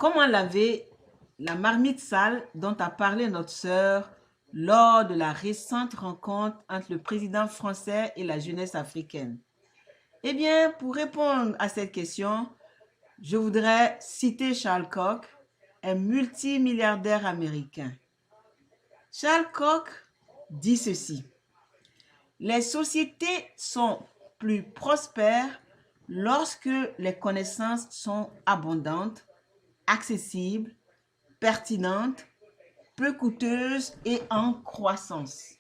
Comment laver la marmite sale dont a parlé notre sœur lors de la récente rencontre entre le président français et la jeunesse africaine? Eh bien, pour répondre à cette question, je voudrais citer Charles Koch, un multimilliardaire américain. Charles Koch dit ceci: les sociétés sont plus prospères lorsque les connaissances sont abondantes, accessibles, pertinentes, peu coûteuses et en croissance.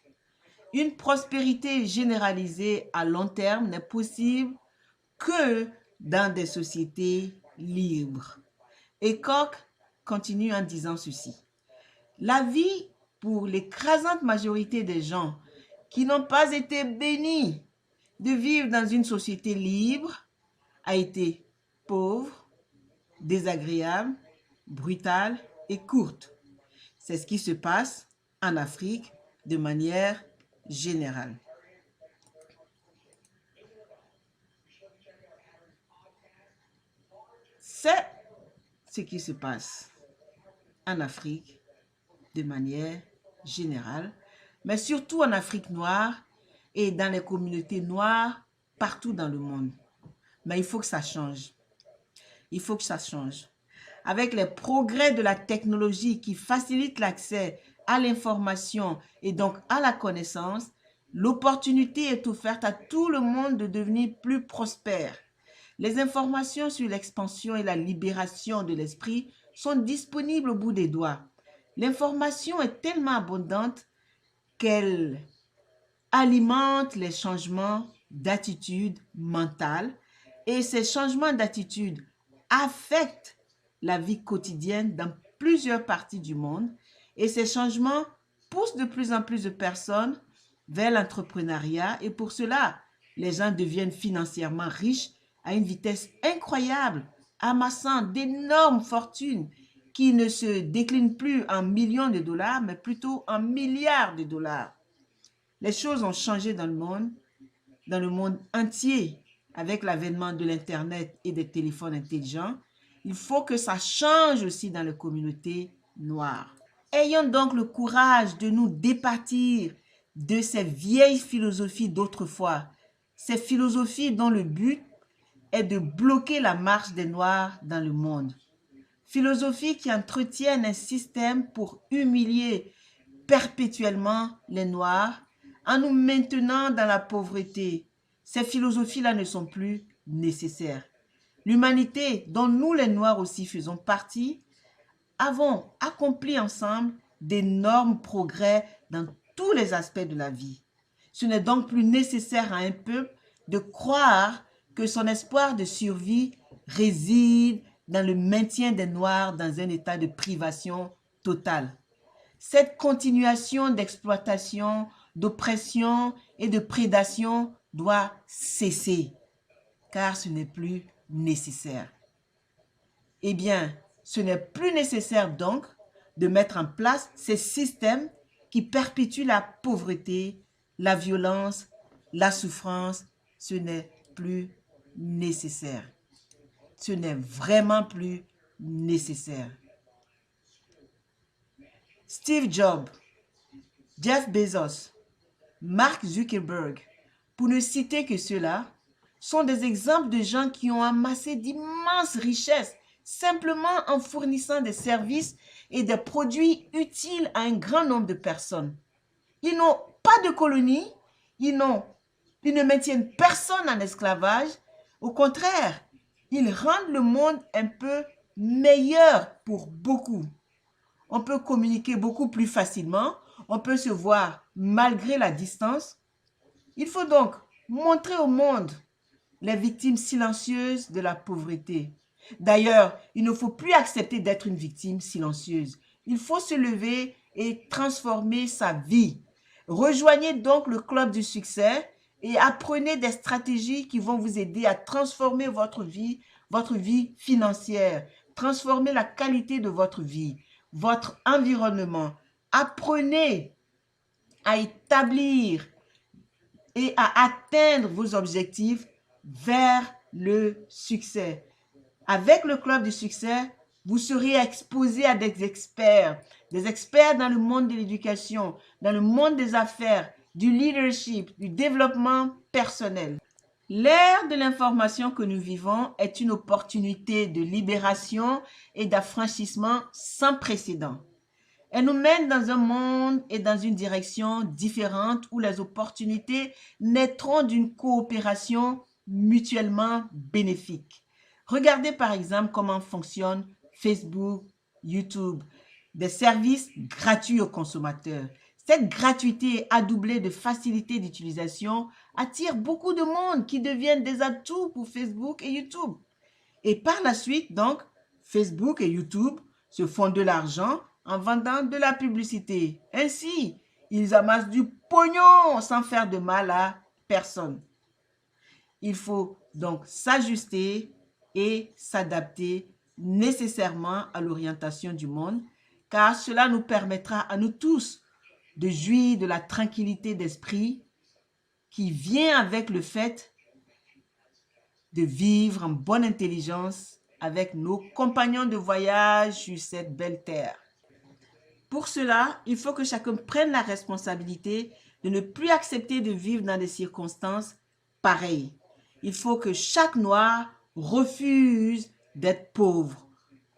Une prospérité généralisée à long terme n'est possible que dans des sociétés libres. Et Koch continue en disant ceci: la vie pour l'écrasante majorité des gens qui n'ont pas été bénis de vivre dans une société libre a été pauvre, désagréable, brutale et courte. C'est ce qui se passe en Afrique de manière générale. C'est ce qui se passe en Afrique de manière générale, mais surtout en Afrique noire et dans les communautés noires partout dans le monde. Mais il faut que ça change. Il faut que ça change. Avec les progrès de la technologie qui facilitent l'accès à l'information et donc à la connaissance, l'opportunité est offerte à tout le monde de devenir plus prospère. Les informations sur l'expansion et la libération de l'esprit sont disponibles au bout des doigts. L'information est tellement abondante qu'elle alimente les changements d'attitude mentale et ces changements d'attitude affectent la vie quotidienne dans plusieurs parties du monde et ces changements poussent de plus en plus de personnes vers l'entrepreneuriat et pour cela, les gens deviennent financièrement riches à une vitesse incroyable, amassant d'énormes fortunes qui ne se déclinent plus en millions de dollars, mais plutôt en milliards de dollars. Les choses ont changé dans le monde entier avec l'avènement de l'Internet et des téléphones intelligents. Il faut que ça change aussi dans les communautés noires. Ayons donc le courage de nous départir de ces vieilles philosophies d'autrefois, ces philosophies dont le but est de bloquer la marche des Noirs dans le monde. Philosophies qui entretiennent un système pour humilier perpétuellement les Noirs en nous maintenant dans la pauvreté. Ces philosophies-là ne sont plus nécessaires. L'humanité, dont nous les Noirs aussi faisons partie, avons accompli ensemble d'énormes progrès dans tous les aspects de la vie. Ce n'est donc plus nécessaire à un peuple de croire que son espoir de survie réside dans le maintien des Noirs dans un état de privation totale. Cette continuation d'exploitation, d'oppression et de prédation doit cesser, car ce n'est plus nécessaire. Eh bien, ce n'est plus nécessaire donc de mettre en place ces systèmes qui perpétuent la pauvreté, la violence, la souffrance. Ce n'est plus nécessaire. Ce n'est vraiment plus nécessaire. Steve Jobs, Jeff Bezos, Mark Zuckerberg, pour ne citer que ceux-là, sont des exemples de gens qui ont amassé d'immenses richesses simplement en fournissant des services et des produits utiles à un grand nombre de personnes. Ils n'ont pas de colonies, ils ne maintiennent personne en esclavage. Au contraire, ils rendent le monde un peu meilleur pour beaucoup. On peut communiquer beaucoup plus facilement, on peut se voir malgré la distance. Il faut donc montrer au monde les victimes silencieuses de la pauvreté. D'ailleurs, il ne faut plus accepter d'être une victime silencieuse. Il faut se lever et transformer sa vie. Rejoignez donc le club du succès et apprenez des stratégies qui vont vous aider à transformer votre vie financière, transformer la qualité de votre vie, votre environnement. Apprenez à établir et à atteindre vos objectifs vers le succès. Avec le club du succès, Vous serez exposé à des experts dans le monde de l'éducation, dans le monde des affaires, du leadership, du développement personnel. L'ère de l'information que nous vivons est une opportunité de libération et d'affranchissement sans précédent. Elle nous mène dans un monde et dans une direction différente où les opportunités naîtront d'une coopération mutuellement bénéfique. Regardez par exemple comment fonctionne Facebook, YouTube, des services gratuits aux consommateurs. Cette gratuité adoublée de facilité d'utilisation attire beaucoup de monde qui deviennent des atouts pour Facebook et YouTube. Et par la suite, donc, Facebook et YouTube se font de l'argent en vendant de la publicité. Ainsi, ils amassent du pognon sans faire de mal à personne. Il faut donc s'ajuster et s'adapter nécessairement à l'orientation du monde, car cela nous permettra à nous tous de jouir de la tranquillité d'esprit qui vient avec le fait de vivre en bonne intelligence avec nos compagnons de voyage sur cette belle terre. Pour cela, il faut que chacun prenne la responsabilité de ne plus accepter de vivre dans des circonstances pareilles. Il faut que chaque noir refuse d'être pauvre.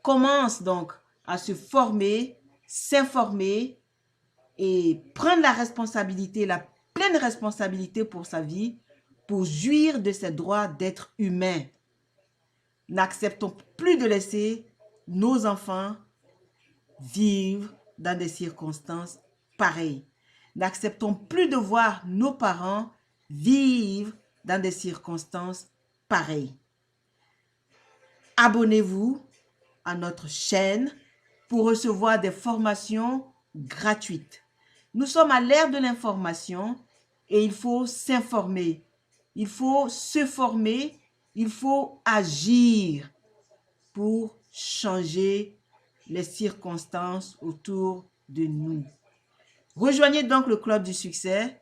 Commence donc à se former, s'informer et prendre la responsabilité, la pleine responsabilité pour sa vie, pour jouir de ses droits d'être humain. N'acceptons plus de laisser nos enfants vivre dans des circonstances pareilles. N'acceptons plus de voir nos parents vivre dans des circonstances pareilles. Abonnez-vous à notre chaîne pour recevoir des formations gratuites. Nous sommes à l'ère de l'information et il faut s'informer. Il faut se former, il faut agir pour changer les circonstances autour de nous. Rejoignez donc le Club du Succès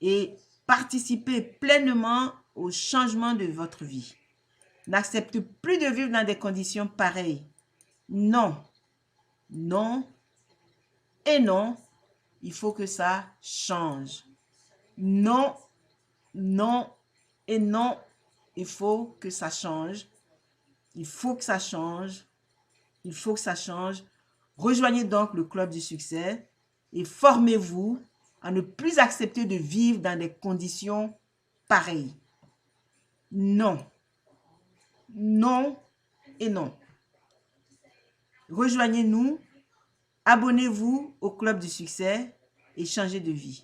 et participez pleinement au changement de votre vie. N'acceptez plus de vivre dans des conditions pareilles. Non, non et non, il faut que ça change. Non, non et non, il faut que ça change. Il faut que ça change. Il faut que ça change. Rejoignez donc le Club du Succès et formez-vous à ne plus accepter de vivre dans des conditions pareilles. Non, non et non. Rejoignez-nous, abonnez-vous au Club du Succès et changez de vie.